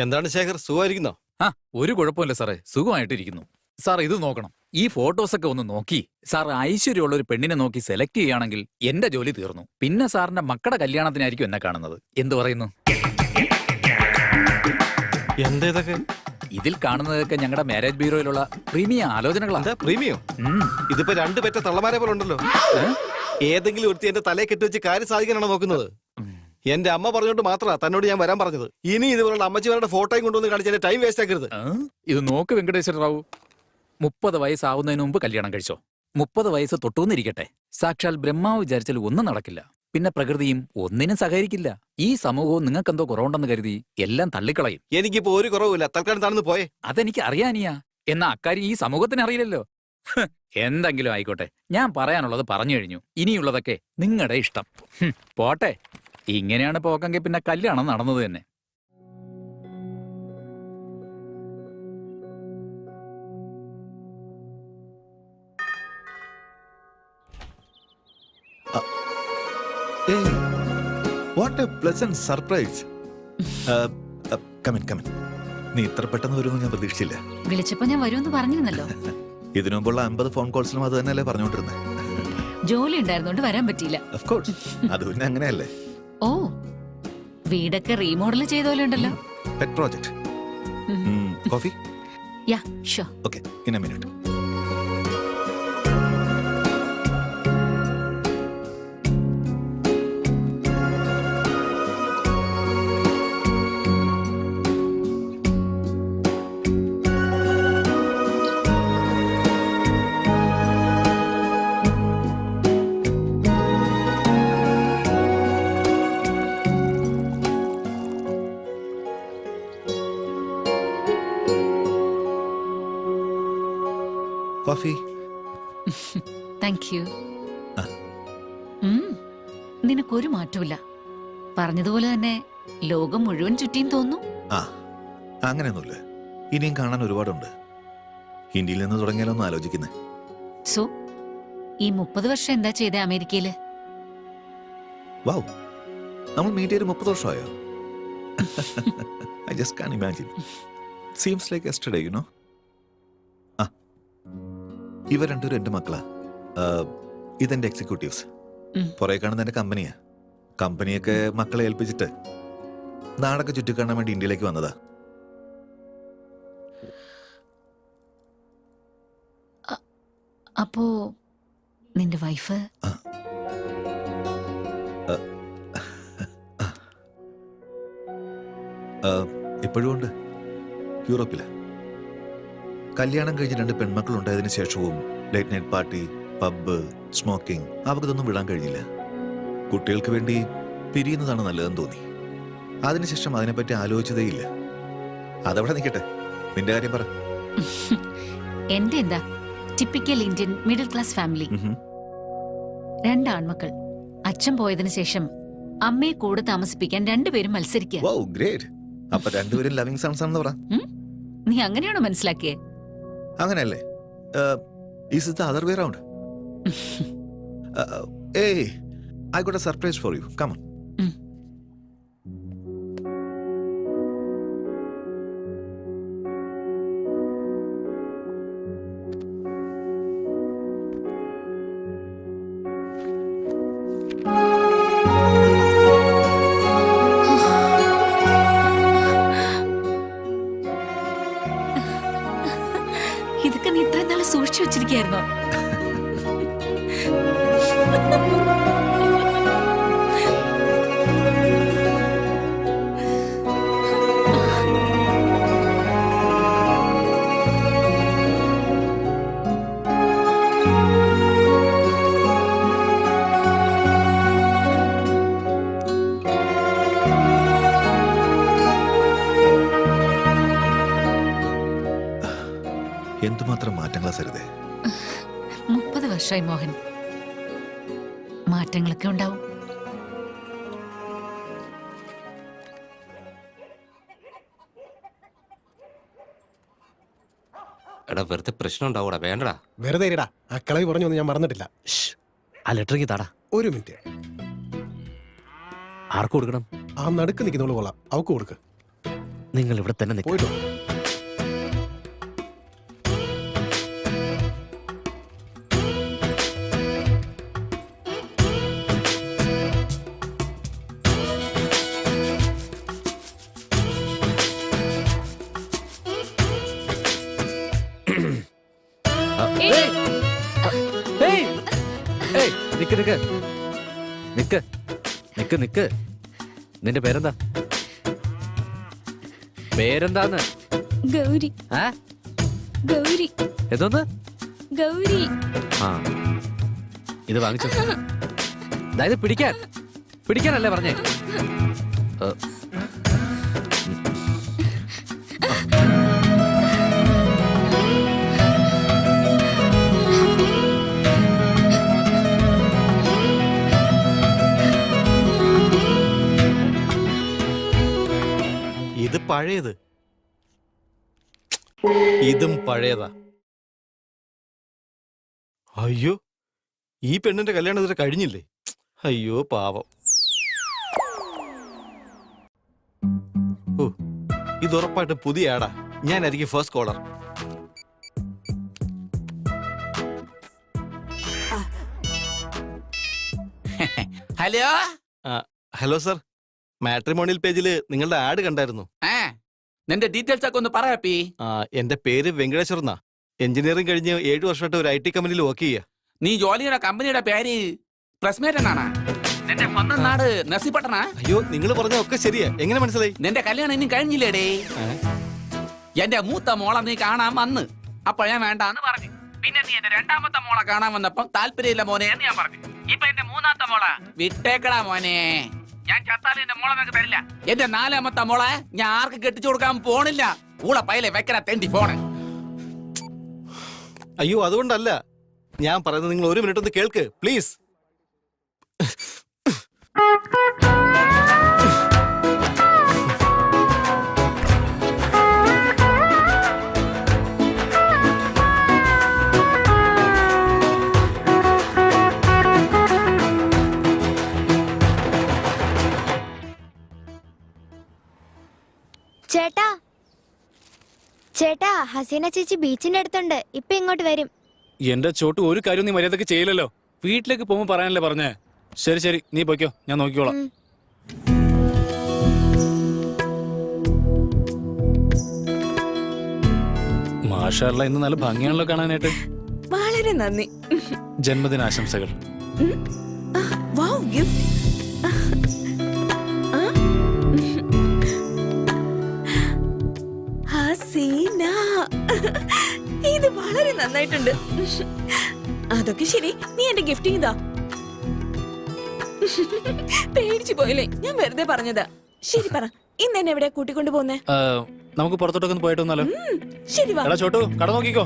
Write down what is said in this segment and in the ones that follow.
എന്താണ് ശേഖർ, സുഖമായിരിക്കുന്നോ? ഒരു കുഴപ്പമില്ല സാറേ, സുഖമായിട്ടിരിക്കുന്നു. സാർ ഇത് നോക്കണം, ഈ ഫോട്ടോസൊക്കെ ഒന്ന് നോക്കി സാർ ഐശ്വര്യമുള്ള ഒരു പെണ്ണിനെ നോക്കി സെലക്ട് ചെയ്യുകയാണെങ്കിൽ എന്റെ ജോലി തീർന്നു. പിന്നെ സാറിന്റെ മക്കളുടെ കല്യാണത്തിനായിരിക്കും എന്നെ കാണുന്നത്. എന്തു പറയുന്നു? എന്തേതൊക്കെ ഇതിൽ കാണുന്നതൊക്കെ ഞങ്ങളുടെ മാരേജ് ബ്യൂറോയിലുള്ള പ്രീമിയം ആലോചനകളാണ്. പ്രീമിയം? ഇതിപ്പോ രണ്ടു പെറ്റ തള്ളമാരെ പോലെ ഉണ്ടല്ലോ. ഏതെങ്കിലും ഒരുത്തി എന്റെ തലയെ കെട്ടിവെച്ച് കാര്യം സാധിക്കാനാണോ നോക്കുന്നത്? എന്റെ അമ്മ പറഞ്ഞോണ്ട് മാത്രമാ തന്നോട് ഞാൻ വരാൻ പറഞ്ഞത്. ഇനി ഇതുപോലുള്ള അമ്മച്ചിമാരുടെ ഫോട്ടോയും കൊണ്ടുവന്ന് കാണിച്ച് എന്റെ ടൈം വേസ്റ്റ് ആക്കരുത്. ഇത് നോക്ക് വെങ്കടേശ്വര റാവു, 30 വയസ്സാവുന്നതിന് മുമ്പ് കല്യാണം കഴിച്ചോ. 30 വയസ്സ് തൊട്ടുവന്നിരിക്കട്ടെ, സാക്ഷാൽ ബ്രഹ്മാവ് വിചാരിച്ചാൽ ഒന്നും നടക്കില്ല. പിന്നെ പ്രകൃതിയും ഒന്നിനും സഹകരിക്കില്ല. ഈ സമൂഹവും നിങ്ങൾക്കെന്തോ കുറവുണ്ടെന്ന് കരുതി എല്ലാം തള്ളിക്കളയും. എനിക്കിപ്പോ ഒരു കുറവില്ല, തൽക്കാലം താണെന്ന് പോയേ. അതെനിക്ക് അറിയാനിയാ, എന്നാ അക്കാര്യം ഈ സമൂഹത്തിന് അറിയില്ലല്ലോ. എന്തെങ്കിലും ആയിക്കോട്ടെ, ഞാൻ പറയാനുള്ളത് പറഞ്ഞു കഴിഞ്ഞു. ഇനിയുള്ളതൊക്കെ നിങ്ങളുടെ ഇഷ്ടം. പോട്ടെ. ഇങ്ങനെയാണ് പോക്കെങ്കിൽ പിന്നെ കല്യാണം നടന്നത് തന്നെ. What A pleasant surprise. നീ ഇത്ര പെട്ടെന്ന് വരുമെന്ന് ഞാൻ പ്രതീക്ഷിച്ചില്ല. വിളിച്ചപ്പോ ഞാൻ വരുമെന്ന് പറഞ്ഞിരുന്നല്ലോ. ഇതിനു മുമ്പുള്ള 50 ഫോൺ കോൾസിലും അത് തന്നെയല്ലേ പറഞ്ഞോണ്ടിരുന്നത്. ജോലി ഉണ്ടായിരുന്നോണ്ട് വരാൻ പറ്റിയില്ല. അത് പിന്നെ അങ്ങനെയല്ലേ. ഓ, വീടൊക്കെ റീമോഡൽ ചെയ്ത പോലെ ഉണ്ടല്ലോ. Pet project. Coffee? Yeah sure. Okay, in A minute. Coffee. Thank you. നിനക്കൊരു മാറ്റമില്ല. പറഞ്ഞതുപോലെ തന്നെ ലോകം മുഴുവൻ ചുറ്റിയും തോന്നുന്നു. അങ്ങനെയൊന്നുമില്ല, ഇനിയും കാണാൻ ഒരുപാടുണ്ട്. ഇന്ത്യയിൽ നിന്ന് തുടങ്ങിയാലൊന്നും ആലോചിക്കുന്നേ. സോ ഈ 30 വർഷം എന്താ ചെയ്തേ അമേരിക്കയില്? വൗ, നമ്മൾ മീറ്റ് ചെയ്ത് 30 വർഷമായോ? I just can't imagine. Seems like yesterday, you know. ഇവർ രണ്ടുപേരും എന്റെ മക്കളാ. ഇതെന്റെ എക്സിക്യൂട്ടീവ്സ്. പുറകെ കാണുന്ന എന്റെ കമ്പനിയാ. കമ്പനിയൊക്കെ മക്കളെ ഏൽപ്പിച്ചിട്ട് നാടൊക്കെ ചുറ്റിക്കാണാൻ വേണ്ടി ഇന്ത്യയിലേക്ക് വന്നതാ. അപ്പോ നിന്റെ വൈഫ്? ഇപ്പോഴും ഉണ്ട്, യൂറോപ്പില്. കല്യാണം കഴിഞ്ഞ് 2 പെൺമക്കൾ ഉണ്ടായതിനു ശേഷവും late night party, pub, smoking, അവർക്കിതൊന്നും വിടാൻ കഴിഞ്ഞില്ല. കുട്ടികൾക്ക് വേണ്ടി പിരിയുന്നതാണ് നല്ലതെന്ന് തോന്നി. അതിനുശേഷം അതിനെപ്പറ്റി ആലോചിച്ചതേയില്ല. അതവിടെ നിൽക്കട്ടെ, നിന്റെ കാര്യം പറ. എന്റെ എന്താ, typical Indian middle class family. 2 ആൺമക്കൾ. അച്ഛൻ പോയതിനു ശേഷം അമ്മയെ കൂടെ താമസിപ്പിക്കാൻ 2 പേരും മത്സരിക്കുക. Wow, great. അപ്പൊ 2 പേരും ലവിംഗ് സൺസ് ആണെന്ന് പറ. നീ അങ്ങനെയാണോ മനസ്സിലാക്കിയേ? അങ്ങനെയല്ലേ? Is it the other way around? Hey, I got a surprise for you. Come on. ഇതൊക്കെ നീ ഇത്രയും നാളെ സൂക്ഷിച്ചു വെച്ചിരിക്കായിരുന്നോ? എന്തുമാത്രം മാറ്റങ്ങളാ സരിതേ. 30 വർഷമായി മോഹൻ. മാറ്റങ്ങളൊക്കെ ഉണ്ടാവും. എടാ, വെറുതെ പ്രശ്നം ഉണ്ടാവൂടാ, വേണ്ടടാ. വെറുതെ ഇരിടാ, ആ കളവി പറഞ്ഞൊന്നും ഞാൻ മറന്നിട്ടില്ല. ആ ലെറ്ററിക്ക് താടാ. ഒരു മിനിറ്റ്. ആർക്ക് കൊടുക്കണം? ആ നടുക്ക് നിൽക്കുന്നവള് കൊള്ളാം, അവക്ക് കൊടുക്ക്. നിങ്ങൾ ഇവിടെ തന്നെ നിൽക്കും. പോയിട്ടോ. ഏയ്! ഏയ്, നിക്ക് നിക്ക് നിക്ക് നിക്ക് നിക്ക്. നിന്റെ പേരെന്താ? പേരെന്താന്ന്? ഗൗരി. ആ ഗൗരി. എന്തോന്ന്? ഗൗരി. ആ ഇത് വാങ്ങിച്ചോ. അതായത് പിടിക്കാനല്ലേ പറഞ്ഞേ? ഏ, ഇത് പഴയത്, ഇതും പഴയതാ. അയ്യോ, ഈ പെണ്ണിന്റെ കല്യാണം ഇതുവരെ കഴിഞ്ഞില്ലേ? അയ്യോ പാവം. ഓ, ഇത് ഉറപ്പായിട്ട് പുതിയ ആടാ. ഞാനായിരിക്കും first caller. Hello. Hello sir, matrimonial പേജിൽ നിങ്ങളുടെ ആഡ് കണ്ടായിരുന്നു. നിന്റെ ഡീറ്റെയിൽസ് ഒക്കെ ഒന്ന് പറയാപ്പി. എന്റെ പേര് വെങ്കടേശ്വർ എന്നാ. എഞ്ചിനീയറിംഗ് കഴിഞ്ഞ് 7 വർഷമായിട്ട് ഒരു IT കമ്പനിയിൽ വർക്ക് ചെയ്യുക. നീ ജോലി ചെയ്യുന്ന കമ്പനിയുടെ പേര് പ്രസ്മേറ്റ് എന്നാണ്. നിന്റെ സ്വന്തം നാട് നസിപ്പട്ടണ. അയ്യോ, നിങ്ങൾ പറഞ്ഞ ഒക്കെ ശരിയാ. എങ്ങനെ മനസ്സിലായി? നിന്റെ കല്യാണം ഇനി കഴിഞ്ഞില്ലേടേ? എന്റെ മൂത്ത മോളെ നീ കാണാൻ വന്ന് അപ്പൊ ഞാൻ വേണ്ടാന്ന് പറഞ്ഞു. പിന്നെ നീ എന്റെ രണ്ടാമത്തെ മോളെ കാണാൻ വന്നപ്പം താല്പര്യമില്ല മോനെ എന്ന് ഞാൻ പറഞ്ഞു. ഇപ്പൊ എന്റെ മൂന്നാമത്തെ മോളെ വിട്ടേക്കടാ മോനെ. ഞാൻ ചത്താലും എന്റെ മോളെ നിനക്ക് തരില്ല. എന്റെ 4ാമത്തെ മോളെ ഞാൻ ആർക്ക് കെട്ടിച്ചു കൊടുക്കാൻ പോണില്ല. ഊള പൈലെ വെക്കല തെണ്ടി ഫോണ്. അയ്യോ, അതുകൊണ്ടല്ല ഞാൻ പറയുന്നത്. നിങ്ങൾ 1 മിനിറ്റ് ഒന്ന് കേൾക്ക് പ്ലീസ്. ചേട്ടാ, ചേട്ടാ, ഹസീന ചേച്ചി ബീച്ചിന്റെ അടുത്തുണ്ട്. ഇപ്പൊ ഇങ്ങോട്ട് വരും. എന്റെ ചോട്ട് ഒരു കാര്യം നീ മര്യാദക്ക് ചെയ്യില്ലല്ലോ. വീട്ടിലേക്ക് പോകുമ്പോ പറയാനല്ലേ പറഞ്ഞേ. ശരി ശരി, നീ പൊയ്ക്കോ, ഞാൻ നോക്കിക്കോളാം. ഉം. മാഷാള്ള ഇന്ന് നല്ല ഭംഗിയാണല്ലോ കാണാനായിട്ട്. വളരെ നന്ദി. ജന്മദിനാശംസകൾ. Wow, gift. ഹസീന, ഇത് വളരെ നന്നായിട്ടുണ്ട്. അതൊക്കെ ശരി, നീ എന്റെ ഗിഫ്റ്റ് ചെയ്താ. പേടിച്ചു പോയില്ലേ? ഞാൻ വെറുതെ പറഞ്ഞതാ. ശരി പറ, ഇന്ന് എന്നെ എവിടെ കൂട്ടിക്കൊണ്ടു പോന്നേ? നമുക്ക് പുറത്തോട്ടൊക്കെ ഒന്ന് പോയിട്ട് വന്നാലോ? ശരി വാ. എടാ ചോട്ടു, കട നോക്കിക്കോ.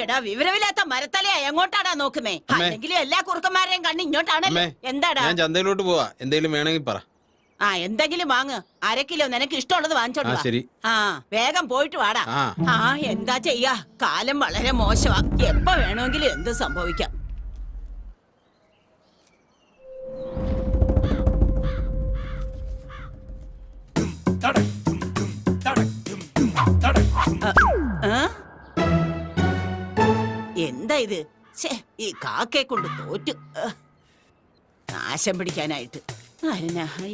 എടാ വിവരമില്ലാത്ത മരത്തലയാ എങ്ങോട്ടാടാ നോക്കുന്നേ? അല്ലെങ്കിലും എല്ലാ കുറുക്കന്മാരെയും കണ്ണ് ഇങ്ങോട്ടാണല്ലേ. എന്താടാ? ഞാൻ ചന്തയിലോട്ട് പോവാ, എന്തെങ്കിലും വേണമെങ്കിൽ പറ. എന്തെങ്കിലും വാങ്ങ്. 1/2 കിലോ നിനക്ക് ഇഷ്ടമുള്ളത് വാങ്ങിച്ചോണ്ട് വാ. ശരി. വേഗം പോയിട്ട് വാടാ. എന്താ ചെയ്യാ, കാലം വളരെ മോശമാ. എപ്പോ വേണമെങ്കിലും എന്ത് സംഭവിക്കാം. എന്താ ഇത്? ഈ കാക്കയെ കൊണ്ട് തോറ്റു. നാശം പിടിക്കാനായിട്ട്.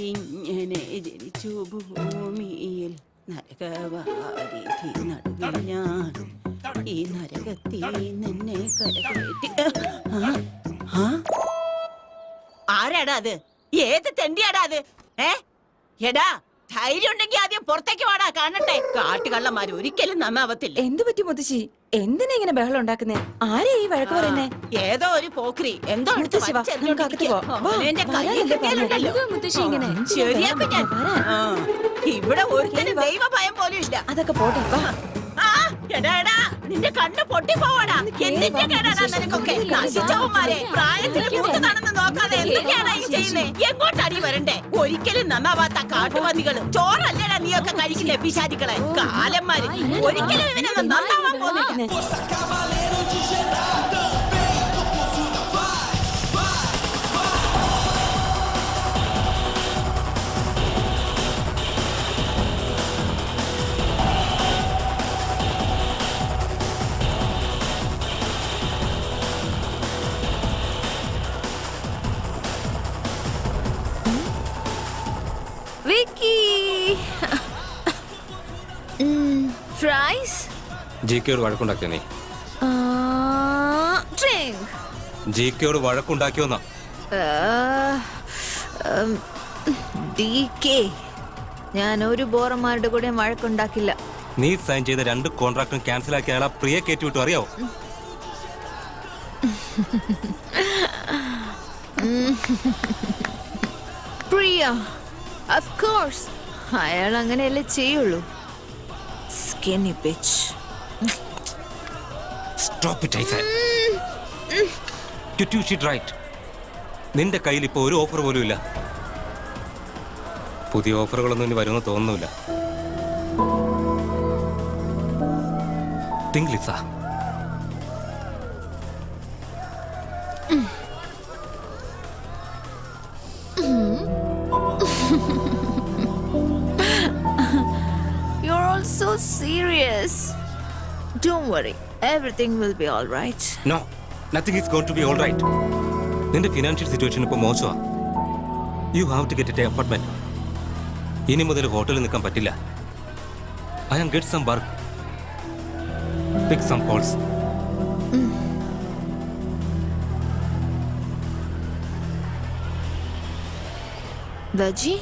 ഇങ്ങനെ ജനിച്ചു ഭൂമിയിൽ നരകവാരിധി നടുവിൽ ഞാൻ. ഈ നരകത്തിൽ നിന്നെ കരകയറ്റി. ആരാടാ അത്? ഏത് തെണ്ടിയാടാ അത്? എടാ, ധൈര്യം ഉണ്ടെങ്കിൽ ആദ്യം പുറത്തേക്ക് വാടാ, കാണട്ടെ. കാട്ടുകള്ളന്മാർ ഒരിക്കലും നന്നാവത്തില്ല. എന്ത് പറ്റി മുത്തശ്ശി? എന്തിനാ ഇങ്ങനെ ബഹളം ഉണ്ടാക്കുന്നേ? ആരെയാ ഈ വഴക്ക് പറയുന്നേ? ഏതോ ഒരു പോക്രി എന്തോ മുത്തശ്ശി വാ, നമുക്ക് അകത്ത് പോവാം. വാ, ശരിയാക്കും ഞാൻ. ഇവിടെ ഒരുത്തനും ദൈവ ഭയം പോലും ഇല്ല. അതൊക്കെ പോട്ടെ, വാ. എടാ, നിന്റെ കണ്ണ് പൊട്ടിപ്പോവാടാ. എന്തിന്റെ കേടാടാ നിനക്കൊക്കെ? നശിച്ചവന്മാരെ, പ്രായത്തിന് മൂത്തതാണെന്ന് നോക്കാതെ എന്തൊക്കെയാണ് ഈ ചെയ്യുന്നേ? എങ്ങോട്ടാടി വരണ്ടേ? ഒരിക്കലും നന്നാവാത്ത കാട്ടുപന്നികള്. ചോറല്ലേടാ നീയൊക്കെ കഴിക്കില്ലേ പിശാചികളെ? കാലന്മാര് ഒരിക്കലും ഇവനൊന്നും നന്നാവാൻ പോകുന്നില്ല. വിക്കി ഫ്രൈസ് ജിക്കയോട് വഴക്കുണ്ടാക്കിയോ നീ? ഡ്രിങ്ക് ജിക്കയോട് വഴക്കുണ്ടാക്കിയോന്നാ? DK ഞാൻ ഒരു ബോറന്മാരുടെ കൂടെ വഴക്കുണ്ടാക്കില്ല. നീ സൈൻ ചെയ്ത 2 കോൺട്രാക്ടും ക്യാൻസൽ ആക്കി അയാളെ പ്രിയ കയറ്റി വിട്ടു, അറിയാവോ? പ്രിയ of course അയാൾ അങ്ങനെയല്ലേ ചെയ്യുള്ളൂ. Skinny bitch. Stop it, I said. You should write. നിന്റെ കയ്യിൽ ഇപ്പൊ ഒരു ഓഫർ പോലും ഇല്ല. പുതിയ ഓഫറുകളൊന്നും ഇനി വരുമെന്ന് തോന്നുന്നില്ല. Think, Lisa. You're all so serious. Don't worry, everything will be all right. No, nothing is going to be all right. നിന്റെ ഫിനാൻഷ്യൽ സിറ്റുവേഷൻ ഇപ്പൊ മോശമാ. You have to get an apartment. ഇനി മുതൽ ഹോട്ടലിൽ നിൽക്കാൻ പറ്റില്ല. I am get some work. Pick some calls. Vaji?